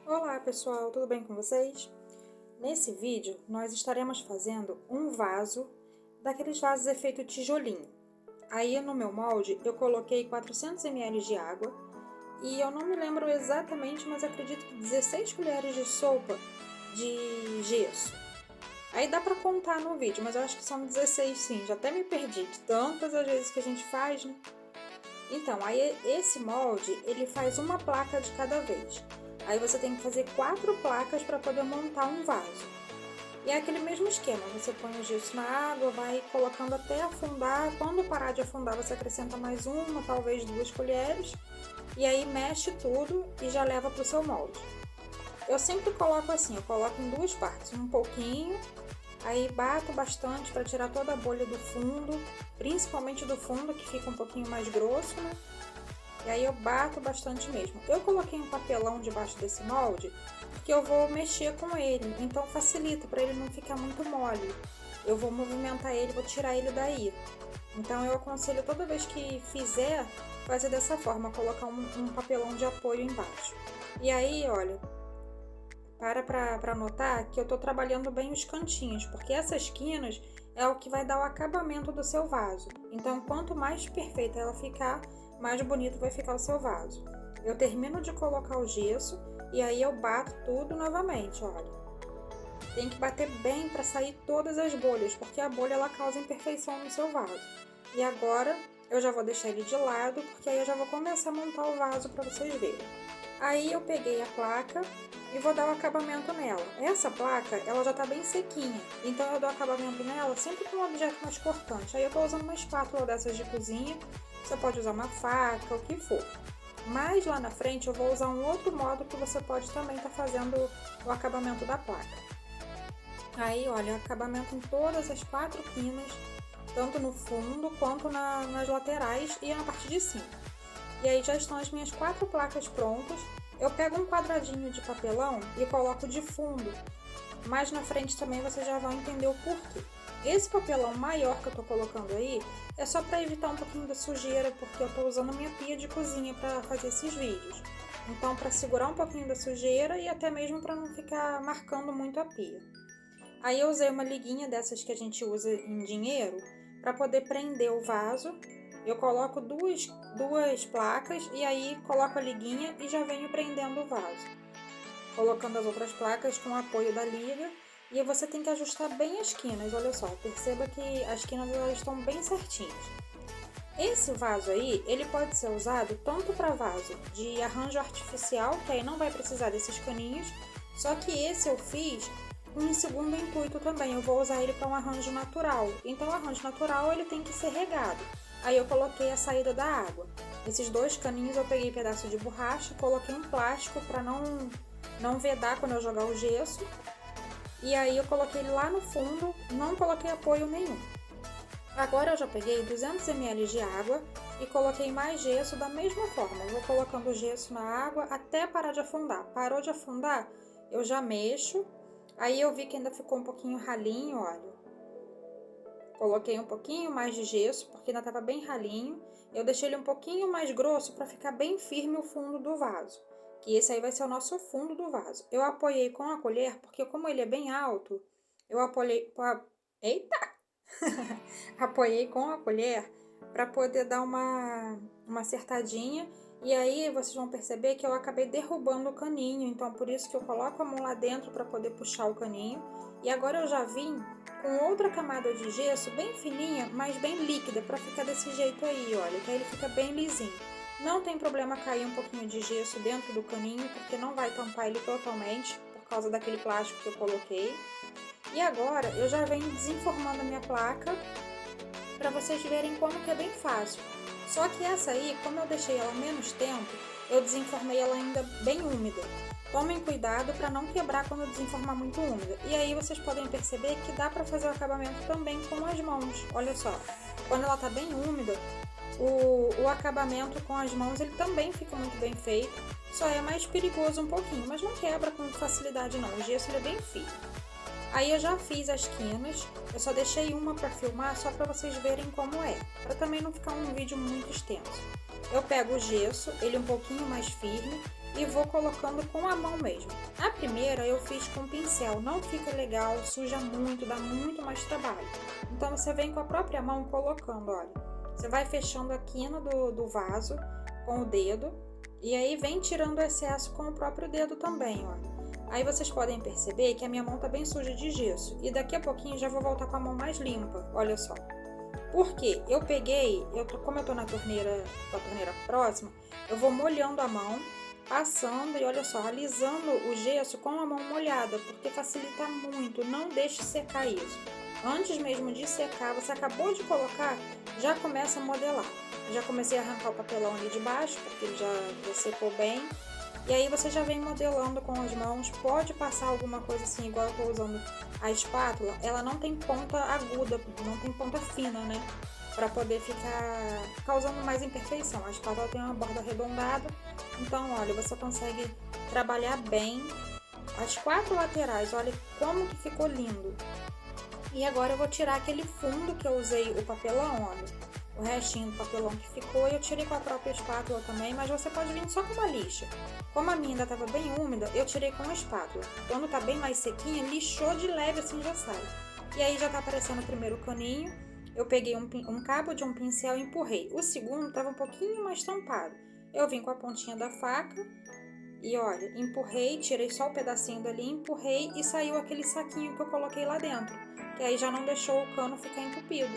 Olá pessoal, tudo bem com vocês? Nesse vídeo nós estaremos fazendo um vaso, daqueles vasos efeito tijolinho. Aí no meu molde eu coloquei 400 ml de água e eu não me lembro exatamente, mas acredito que 16 colheres de sopa de gesso. Aí dá pra contar no vídeo, mas eu acho que são 16 sim, já até me perdi de tantas as vezes que a gente faz, né? Então, aí esse molde, ele faz uma placa de cada vez. Aí você tem que fazer 4 placas para poder montar um vaso. E é aquele mesmo esquema, você põe o gesso na água, vai colocando até afundar. Quando parar de afundar, você acrescenta mais uma, talvez 2 colheres. E aí mexe tudo e já leva para o seu molde. Eu sempre coloco assim, eu coloco em 2 partes, um pouquinho. Aí bato bastante para tirar toda a bolha do fundo, principalmente do fundo que fica um pouquinho mais grosso, né? E aí eu bato bastante mesmo. Eu coloquei um papelão debaixo desse molde porque eu vou mexer com ele, então facilita para ele não ficar muito mole. Eu vou movimentar ele, vou tirar ele daí. Então eu aconselho toda vez que fizer, fazer dessa forma, colocar um papelão de apoio embaixo. E aí, olha, para notar que eu estou trabalhando bem os cantinhos, porque essas quinas é o que vai dar o acabamento do seu vaso. Então, quanto mais perfeita ela ficar, mais bonito vai ficar o seu vaso. Eu termino de colocar o gesso e aí eu bato tudo novamente, olha. Tem que bater bem para sair todas as bolhas, porque a bolha ela causa imperfeição no seu vaso. E agora eu já vou deixar ele de lado, porque aí eu já vou começar a montar o vaso para vocês verem. Aí eu peguei a placa e vou dar o acabamento nela. Essa placa, ela já tá bem sequinha, então eu dou acabamento nela sempre com um objeto mais cortante. Aí eu tô usando uma espátula dessas de cozinha, você pode usar uma faca, o que for. Mas lá na frente eu vou usar um outro modo que você pode também estar fazendo o acabamento da placa. Aí, olha, acabamento em todas as 4 quinas, tanto no fundo quanto nas laterais e na parte de cima. E aí já estão as minhas 4 placas prontas. Eu pego um quadradinho de papelão e coloco de fundo. Mais na frente também vocês já vão entender o porquê. Esse papelão maior que eu tô colocando aí é só para evitar um pouquinho da sujeira, porque eu tô usando minha pia de cozinha para fazer esses vídeos. Então, para segurar um pouquinho da sujeira e até mesmo para não ficar marcando muito a pia. Aí eu usei uma liguinha dessas que a gente usa em dinheiro para poder prender o vaso. Eu coloco duas placas e aí coloco a liguinha e já venho prendendo o vaso. Colocando as outras placas com o apoio da liga. E você tem que ajustar bem as quinas, olha só, perceba que as quinas elas estão bem certinhas. Esse vaso aí, ele pode ser usado tanto para vaso de arranjo artificial, que aí não vai precisar desses caninhos, só que esse eu fiz em segundo intuito também, eu vou usar ele para um arranjo natural. Então o arranjo natural ele tem que ser regado. Aí eu coloquei a saída da água. Esses 2 caninhos eu peguei pedaço de borracha, coloquei um plástico para não vedar quando eu jogar o gesso. E aí eu coloquei ele lá no fundo, não coloquei apoio nenhum. Agora eu já peguei 200 ml de água e coloquei mais gesso da mesma forma. Eu vou colocando o gesso na água até parar de afundar. Parou de afundar, eu já mexo. Aí eu vi que ainda ficou um pouquinho ralinho, olha. Coloquei um pouquinho mais de gesso, porque ainda estava bem ralinho. Eu deixei ele um pouquinho mais grosso para ficar bem firme o fundo do vaso. Que esse aí vai ser o nosso fundo do vaso. Eu apoiei com a colher, porque como ele é bem alto, eu apoiei... Eita! Apoiei com a colher para poder dar uma acertadinha. E aí vocês vão perceber que eu acabei derrubando o caninho. Então por isso que eu coloco a mão lá dentro para poder puxar o caninho. E agora eu já vim com outra camada de gesso bem fininha, mas bem líquida, para ficar desse jeito aí, olha, que aí ele fica bem lisinho. Não tem problema cair um pouquinho de gesso dentro do caninho, porque não vai tampar ele totalmente, por causa daquele plástico que eu coloquei. E agora eu já venho desenformando a minha placa, para vocês verem como que é bem fácil. Só que essa aí, como eu deixei ela menos tempo, eu desenformei ela ainda bem úmida. Tomem cuidado para não quebrar quando desenformar muito úmida. E aí vocês podem perceber que dá para fazer o acabamento também com as mãos. Olha só, quando ela está bem úmida, o acabamento com as mãos ele também fica muito bem feito. Só é mais perigoso um pouquinho, mas não quebra com facilidade não. O gesso ele é bem fino. Aí eu já fiz as quinas, eu só deixei uma para filmar só para vocês verem como é, para também não ficar um vídeo muito extenso. Eu pego o gesso, ele um pouquinho mais firme, e vou colocando com a mão mesmo. A primeira eu fiz com pincel, não fica legal, suja muito, dá muito mais trabalho. Então você vem com a própria mão colocando, olha. Você vai fechando a quina do vaso com o dedo e aí vem tirando o excesso com o próprio dedo também, olha. Aí vocês podem perceber que a minha mão tá bem suja de gesso e daqui a pouquinho já vou voltar com a mão mais limpa, olha só. Porque eu peguei, como eu tô na torneira, com a torneira próxima, eu vou molhando a mão, passando e olha só, alisando o gesso com a mão molhada, porque facilita muito, não deixe secar isso. Antes mesmo de secar, você acabou de colocar, já começa a modelar. Já comecei a arrancar o papelão ali de baixo, porque ele já secou bem. E aí você já vem modelando com as mãos, pode passar alguma coisa assim, igual eu tô usando a espátula, ela não tem ponta aguda, não tem ponta fina, né? Pra poder ficar causando mais imperfeição. A espátula tem uma borda arredondada, então olha, você consegue trabalhar bem as 4 laterais, olha como que ficou lindo. E agora eu vou tirar aquele fundo que eu usei o papelão, olha. O restinho do papelão que ficou, eu tirei com a própria espátula também, mas você pode vir só com uma lixa. Como a minha ainda estava bem úmida, eu tirei com a espátula. Quando tá bem mais sequinha, lixou de leve assim já sai. E aí já tá aparecendo o primeiro caninho, eu peguei um cabo de um pincel e empurrei. O segundo tava um pouquinho mais tampado. Eu vim com a pontinha da faca e olha, empurrei, tirei só o pedacinho dali, empurrei e saiu aquele saquinho que eu coloquei lá dentro. Que aí já não deixou o cano ficar entupido.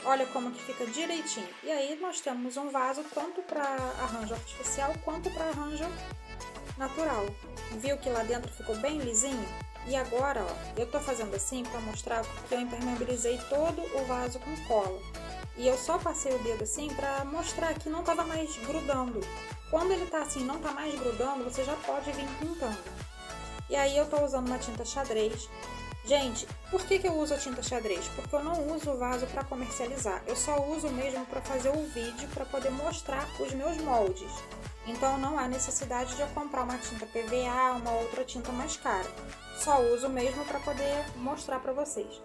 Olha como que fica direitinho. E aí nós temos um vaso tanto para arranjo artificial quanto para arranjo natural. Viu que lá dentro ficou bem lisinho? E agora, ó, eu tô fazendo assim para mostrar que eu impermeabilizei todo o vaso com cola. E eu só passei o dedo assim para mostrar que não tava mais grudando. Quando ele tá assim, não tá mais grudando, você já pode vir pintando. E aí eu tô usando uma tinta xadrez. Gente, por que eu uso a tinta xadrez? Porque eu não uso o vaso para comercializar, eu só uso mesmo para fazer o vídeo, para poder mostrar os meus moldes. Então não há necessidade de eu comprar uma tinta PVA, uma outra tinta mais cara. Só uso mesmo para poder mostrar para vocês.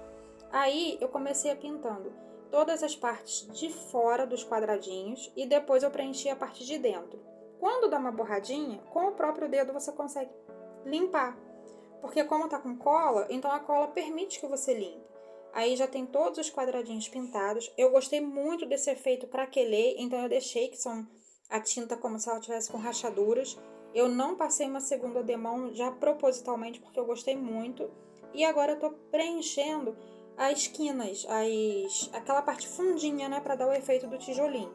Aí eu comecei a pintando todas as partes de fora dos quadradinhos e depois eu preenchi a parte de dentro. Quando dá uma borradinha, com o próprio dedo você consegue limpar. Porque como tá com cola, então a cola permite que você limpe. Aí já tem todos os quadradinhos pintados. Eu gostei muito desse efeito craquelê, então eu deixei que são a tinta como se ela tivesse com rachaduras. Eu não passei uma segunda demão já propositalmente porque eu gostei muito. E agora eu tô preenchendo as quinas, aquela parte fundinha, né, para dar o efeito do tijolinho.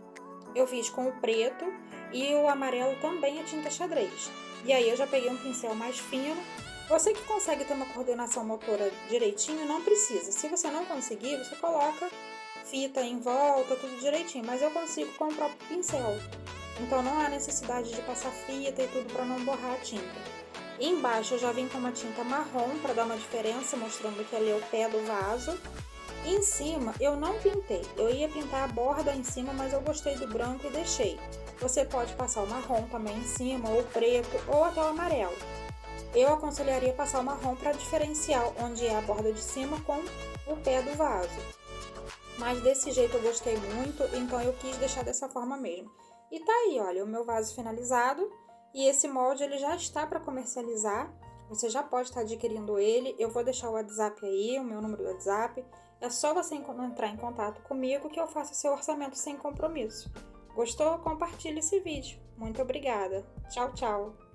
Eu fiz com o preto e o amarelo também é tinta xadrez. E aí eu já peguei um pincel mais fino. Você que consegue ter uma coordenação motora direitinho, não precisa. Se você não conseguir, você coloca fita em volta, tudo direitinho. Mas eu consigo com o próprio pincel. Então não há necessidade de passar fita e tudo para não borrar a tinta. Embaixo eu já vim com uma tinta marrom para dar uma diferença, mostrando que ali é o pé do vaso. Em cima eu não pintei. Eu ia pintar a borda em cima, mas eu gostei do branco e deixei. Você pode passar o marrom também em cima, ou o preto, ou até o amarelo. Eu aconselharia passar o marrom para diferenciar onde é a borda de cima com o pé do vaso. Mas desse jeito eu gostei muito, então eu quis deixar dessa forma mesmo. E tá aí, olha, o meu vaso finalizado. E esse molde ele já está para comercializar. Você já pode estar adquirindo ele. Eu vou deixar o WhatsApp aí, o meu número do WhatsApp. É só você entrar em contato comigo que eu faço seu orçamento sem compromisso. Gostou? Compartilhe esse vídeo. Muito obrigada. Tchau, tchau.